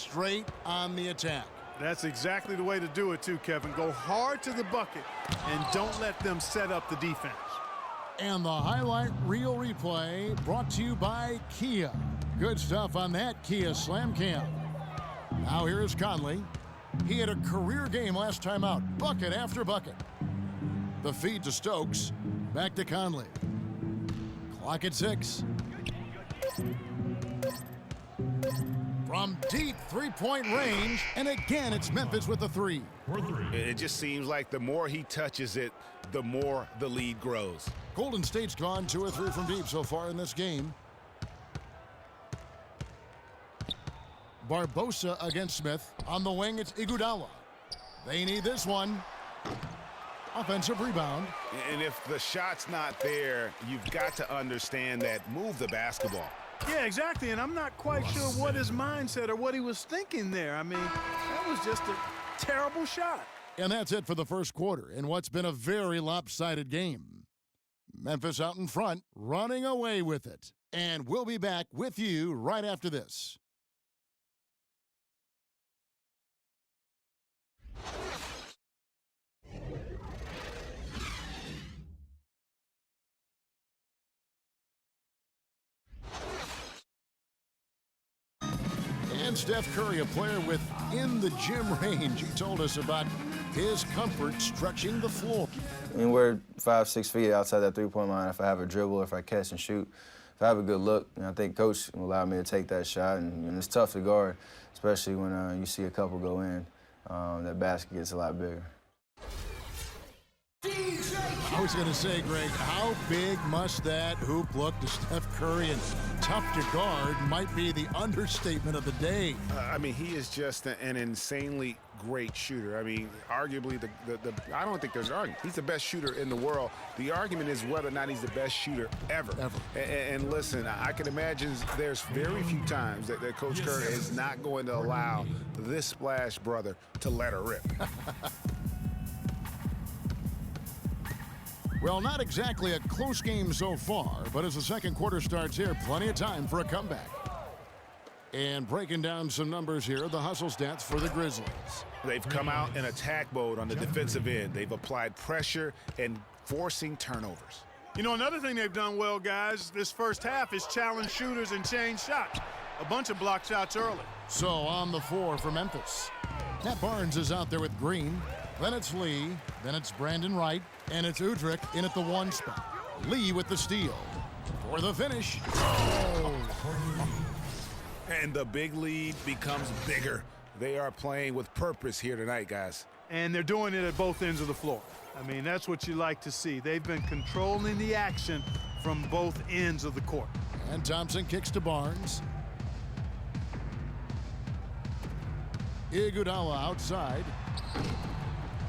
straight on the attack. That's exactly the way to do it too, Kevin. Go hard to the bucket and don't let them set up the defense. And the highlight reel replay brought to you by Kia. Good stuff on that Kia Slam Cam. Now here is Conley. He had a career game last time out, bucket after bucket. The feed to Stokes, back to Conley. Clock at 6. From deep three-point range, and again it's Memphis with the 3. It just seems like the more he touches it, the more the lead grows. Golden State's gone 2 or 3 from deep so far in this game. Barbosa against Smith. On the wing, it's Iguodala. They need this one. Offensive rebound. And if the shot's not there, you've got to understand that. Move the basketball. Yeah, exactly, and I'm not quite sure what his mindset or what he was thinking there. I mean, that was just a terrible shot. And that's it for the first quarter in what's been a very lopsided game. Memphis out in front, running away with it. And we'll be back with you right after this. And Steph Curry, a player within the gym range. He told us about his comfort stretching the floor. I mean, we're 5-6 feet outside that three-point line. If I have a dribble, if I catch and shoot, if I have a good look, I think Coach will allow me to take that shot. And it's tough to guard, especially when you see a couple go in. That basket gets a lot bigger. I was going to say, Greg, how big must that hoop look to Steph Curry? And tough to guard might be the understatement of the day. I mean, he is just an insanely great shooter. I mean, arguably, I don't think there's an argument. He's the best shooter in the world. The argument is whether or not he's the best shooter ever. And listen, I can imagine there's very few times that Coach Curry is not going to allow this Splash brother to let her rip. Well, not exactly a close game so far, but as the second quarter starts here, plenty of time for a comeback. And breaking down some numbers here, the hustle stats for the Grizzlies. They've come out in attack mode on the defensive end. They've applied pressure and forcing turnovers. You know, another thing they've done well, guys, this first half is challenge shooters and change shots. A bunch of block shots early. So on the floor for Memphis. Pat Barnes is out there with Green. Then it's Lee. Then it's Brandon Wright. And it's Udrih in at the 1 spot. Lee with the steal. For the finish. Oh. And the big lead becomes bigger. They are playing with purpose here tonight, guys. And they're doing it at both ends of the floor. I mean, that's what you like to see. They've been controlling the action from both ends of the court. And Thompson kicks to Barnes. Iguodala outside.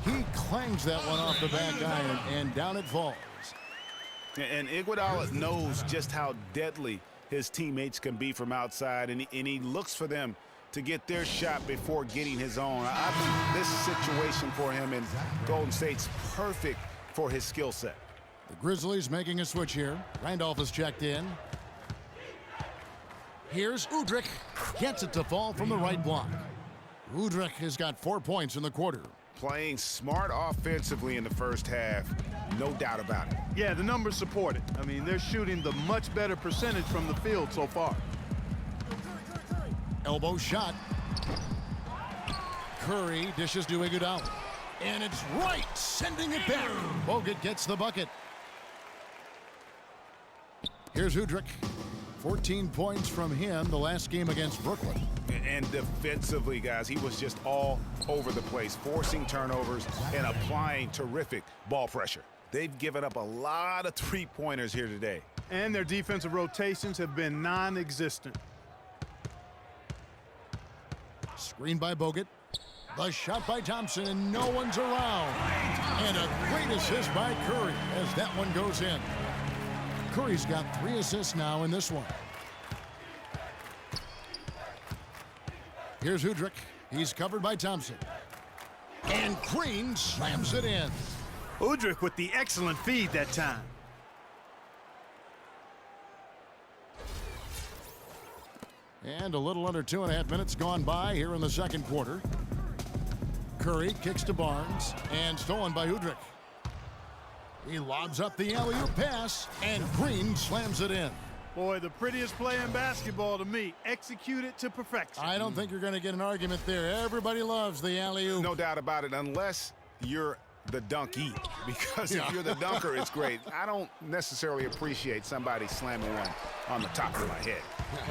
He clangs that one off the back iron, and down it falls. And Iguodala knows just how deadly his teammates can be from outside, and he looks for them to get their shot before getting his own. I think this situation for him in Golden State's perfect for his skill set. The Grizzlies making a switch here. Randolph is checked in. Here's Udrih. Gets it to fall from the right block. Udrih has got 4 points in the quarter. Playing smart offensively in the first half, no doubt about it. Yeah, the numbers support it. I mean, they're shooting the much better percentage from the field so far. Elbow shot. Curry dishes to Iguodala. And it's right, sending it back. Bogut gets the bucket. Here's Udrih. 14 points from him the last game against Brooklyn. And defensively, guys, he was just all over the place, forcing turnovers and applying terrific ball pressure. They've given up a lot of three-pointers here today. And their defensive rotations have been non-existent. Screen by Bogut. The shot by Thompson, and no one's around. And a great assist by Curry as that one goes in. Curry's got 3 assists now in this one. Here's Udrih. He's covered by Thompson. And Green slams it in. Udrih with the excellent feed that time. And a little under 2.5 minutes gone by here in the second quarter. Curry kicks to Barnes and stolen by Udrih. He lobs up the alley-oop pass, and Green slams it in. Boy, the prettiest play in basketball to me. Executed to perfection. I don't think you're going to get an argument there. Everybody loves the alley-oop. No doubt about it, unless you're the dunkee. Because if you're the dunker, it's great. I don't necessarily appreciate somebody slamming one on the top of my head.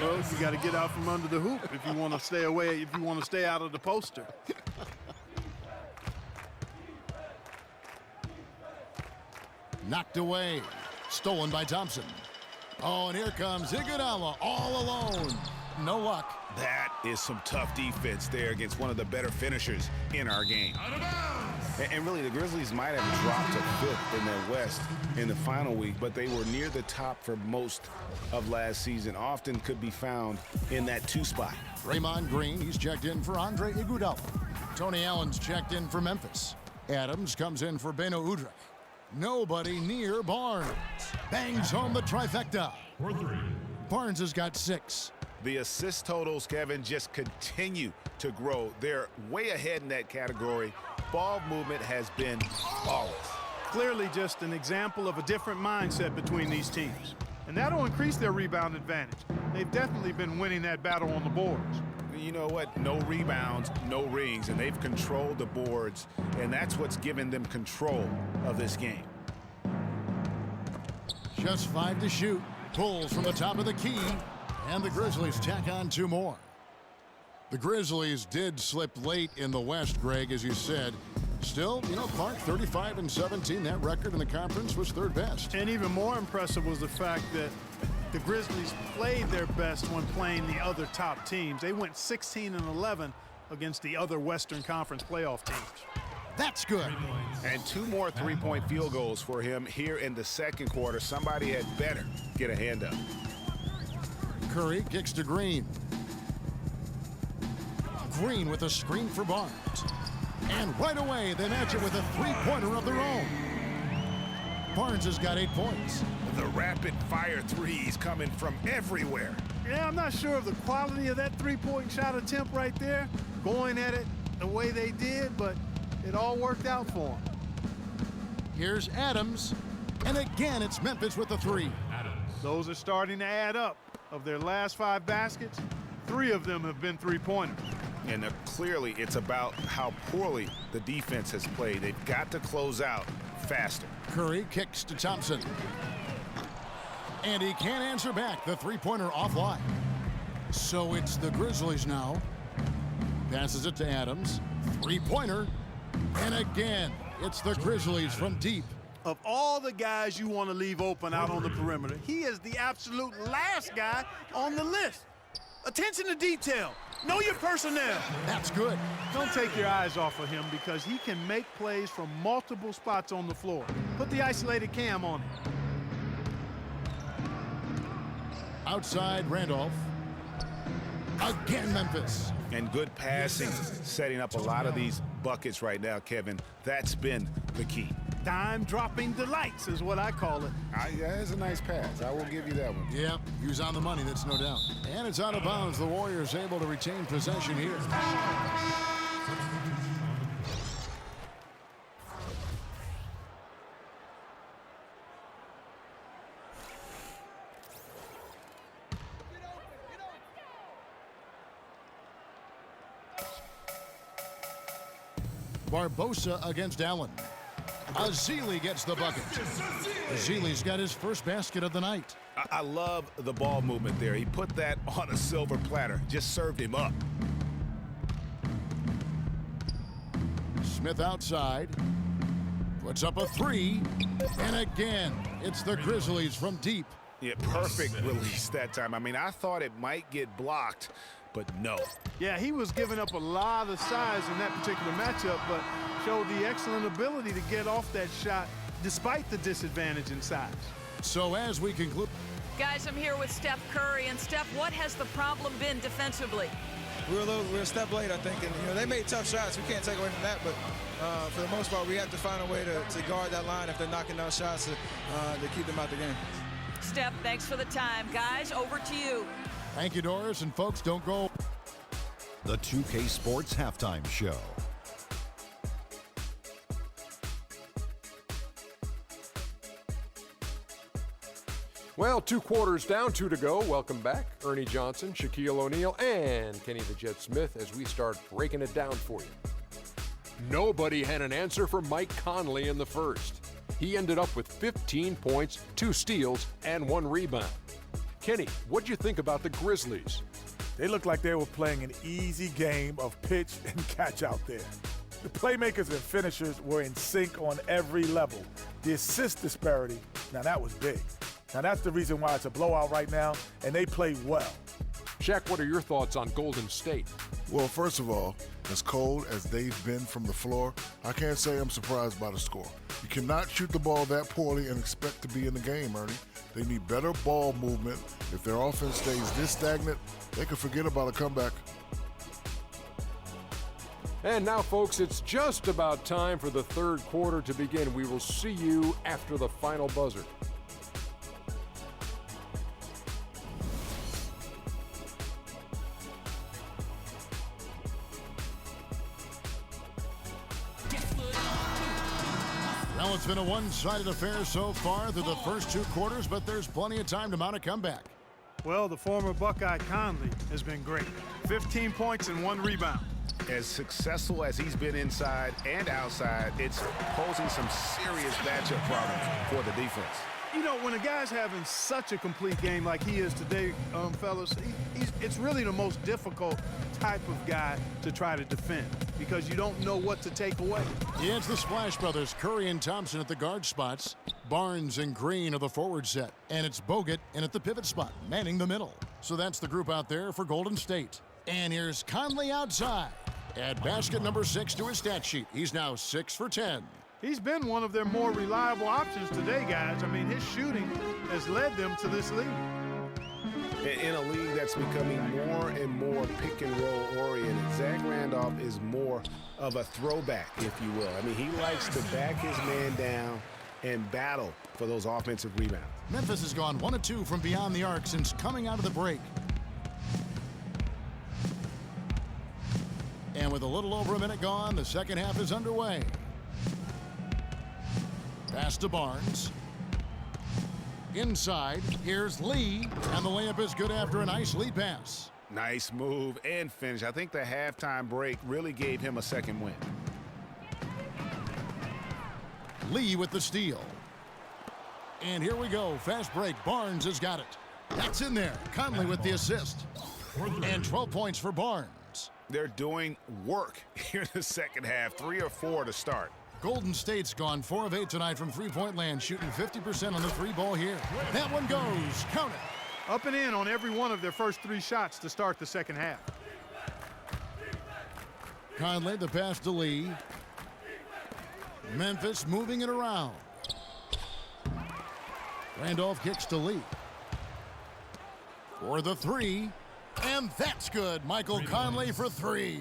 Well, you got to get out from under the hoop if you want to stay away, if you want to stay out of the poster. Knocked away. Stolen by Thompson. Oh, and here comes Iguodala all alone. No luck. That is some tough defense there against one of the better finishers in our game. And really, the Grizzlies might have dropped to 5th in the West in the final week, but they were near the top for most of last season. Often could be found in that 2 spot. Draymond Green, he's checked in for Andre Iguodala. Tony Allen's checked in for Memphis. Adams comes in for Beno Udrih. Nobody near Barnes. Bangs home the trifecta. Barnes has got 6. The assist totals, Kevin, just continue to grow. They're way ahead in that category. Ball movement has been flawless. Clearly just an example of a different mindset between these teams. And that'll increase their rebound advantage. They've definitely been winning that battle on the boards. You know what? No rebounds, no rings, and they've controlled the boards, and that's what's given them control of this game. Just 5 to shoot. Pulls from the top of the key, and the Grizzlies tack on 2 more. The Grizzlies did slip late in the West, Greg, as you said. Still, you know, Clark, 35-17. That record in the conference was 3rd best. And even more impressive was the fact that the Grizzlies played their best when playing the other top teams. They went 16-11 against the other Western Conference playoff teams. That's good. And 2 more 3-point field goals for him here in the second quarter. Somebody had better get a hand up. Curry kicks to Green. Green with a screen for Barnes. And right away, they match it with a 3-pointer of their own. Barnes has got 8 points. The rapid-fire threes coming from everywhere. Yeah, I'm not sure of the quality of that 3-point shot attempt right there, going at it the way they did, but it all worked out for them. Here's Adams, and again, it's Memphis with the 3. Those are starting to add up. Of their last 5 baskets, 3 of them have been 3-pointers. And clearly, it's about how poorly the defense has played. They've got to close out faster. Curry kicks to Thompson. And he can't answer back. The 3-pointer offline. So it's the Grizzlies now. Passes it to Adams. 3-pointer. And again, it's the Grizzlies from deep. Of all the guys you want to leave open out on the perimeter, he is the absolute last guy on the list. Attention to detail. Know your personnel. That's good. Don't take your eyes off of him because he can make plays from multiple spots on the floor. Put the isolated cam on him. Outside Randolph. Again, Memphis. And good passing, setting up a lot of these buckets right now, Kevin. That's been the key. Dime-dropping delights is what I call it. That's a nice pass. I will give you that one. Yeah, he was on the money, that's no doubt. And it's out of bounds. The Warriors able to retain possession here. Barbosa against Allen. Ezeli gets the bucket. Ezeli's got his first basket of the night. I love the ball movement there. He put that on a silver platter. Just served him up. Smith outside. Puts up a 3. And again, it's the Grizzlies from deep. Yeah, perfect release that time. I mean, I thought it might get blocked, but no. Yeah, he was giving up a lot of size in that particular matchup, but showed the excellent ability to get off that shot despite the disadvantage in size. So as we conclude. Guys, I'm here with Steph Curry. And Steph, what has the problem been defensively? We were a step late, I think, and they made tough shots. We can't take away from that, but for the most part, we have to find a way to guard that line if they're knocking down shots to keep them out the game. Steph, thanks for the time. Guys, over to you. Thank you, Doris, and folks, don't go. The 2K Sports Halftime Show. Well, 2 quarters down, 2 to go. Welcome back, Ernie Johnson, Shaquille O'Neal, and Kenny the Jet Smith as we start breaking it down for you. Nobody had an answer for Mike Conley in the first. He ended up with 15 points, 2 steals, and 1 rebound. Kenny, what'd you think about the Grizzlies? They looked like they were playing an easy game of pitch and catch out there. The playmakers and finishers were in sync on every level. The assist disparity, now that was big. Now that's the reason why it's a blowout right now, and they played well. Shaq, what are your thoughts on Golden State? Well, first of all, as cold as they've been from the floor, I can't say I'm surprised by the score. You cannot shoot the ball that poorly and expect to be in the game, Ernie. They need better ball movement. If their offense stays this stagnant, they could forget about a comeback. And now, folks, it's just about time for the third quarter to begin. We will see you after the final buzzer. Well, it's been a one-sided affair so far through the first 2 quarters, but there's plenty of time to mount a comeback. Well, the former Buckeye Conley has been great. 15 points and 1 rebound. As successful as he's been inside and outside, it's posing some serious matchup problems for the defense. You know, when a guy's having such a complete game like he is today, fellas, it's really the most difficult type of guy to try to defend because you don't know what to take away. Yeah, it's the Splash Brothers, Curry and Thompson at the guard spots. Barnes and Green are the forward set. And it's Bogut in at the pivot spot, manning the middle. So that's the group out there for Golden State. And here's Conley outside. Add basket number 6 to his stat sheet. He's now 6 for 10. He's been one of their more reliable options today, guys. I mean, his shooting has led them to this lead. In a league that's becoming more and more pick and roll oriented, Zach Randolph is more of a throwback, if you will. I mean, he likes to back his man down and battle for those offensive rebounds. Memphis has gone 1 of 2 from beyond the arc since coming out of the break. And with a little over a minute gone, the second half is underway. Pass to Barnes. Inside, here's Lee, and the layup is good after a nice Lee pass. Nice move and finish. I think the halftime break really gave him a second win. Lee with the steal. And here we go. Fast break. Barnes has got it. That's in there. Conley with the assist. And 12 points for Barnes. They're doing work here in the second half. 3 or 4 to start. Golden State's gone 4 of 8 tonight from three-point land, shooting 50% on the 3-ball here. That one goes. Count it. Up and in on every one of their first 3 shots to start the second half. Conley, the pass to Lee. Memphis moving it around. Randolph kicks to Lee. For the 3. And that's good. Michael Conley for 3.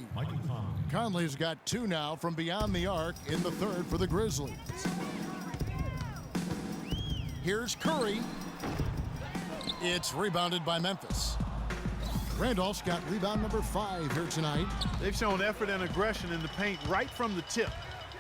Conley's got 2 now from beyond the arc in the third for the Grizzlies. Here's Curry. It's rebounded by Memphis. Randolph's got rebound number 5 here tonight. They've shown effort and aggression in the paint right from the tip.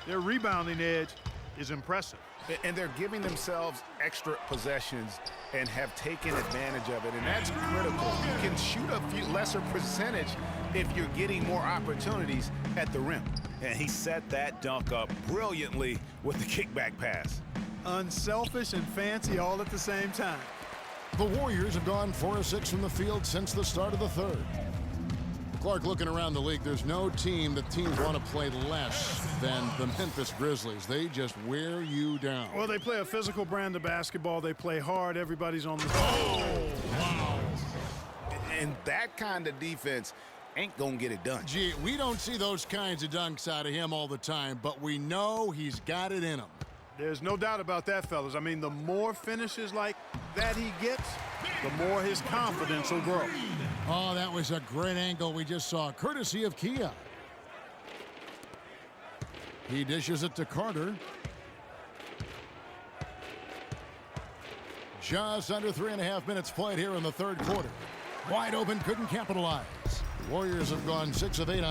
Their rebounding edge is impressive. And they're giving themselves extra possessions and have taken advantage of it, and that's critical. You can shoot a few lesser percentage if you're getting more opportunities at the rim. And he set that dunk up brilliantly with the kickback pass. Unselfish and fancy all at the same time. The Warriors have gone 4 of 6 from the field since the start of the third. Clark, looking around the league, there's no team that teams want to play less than the Memphis Grizzlies. They just wear you down. Well, they play a physical brand of basketball. They play hard. Everybody's on the wow. And that kind of defense ain't gonna get it done. Gee, we don't see those kinds of dunks out of him all the time, but we know he's got it in him. There's no doubt about that, fellas. I mean, the more finishes like that he gets, the more his confidence will grow. Oh, that was a great angle we just saw, courtesy of Kia. He dishes it to Carter. Just under 3.5 minutes played here in the third quarter. Wide open, couldn't capitalize. The Warriors have gone 6 of 8 on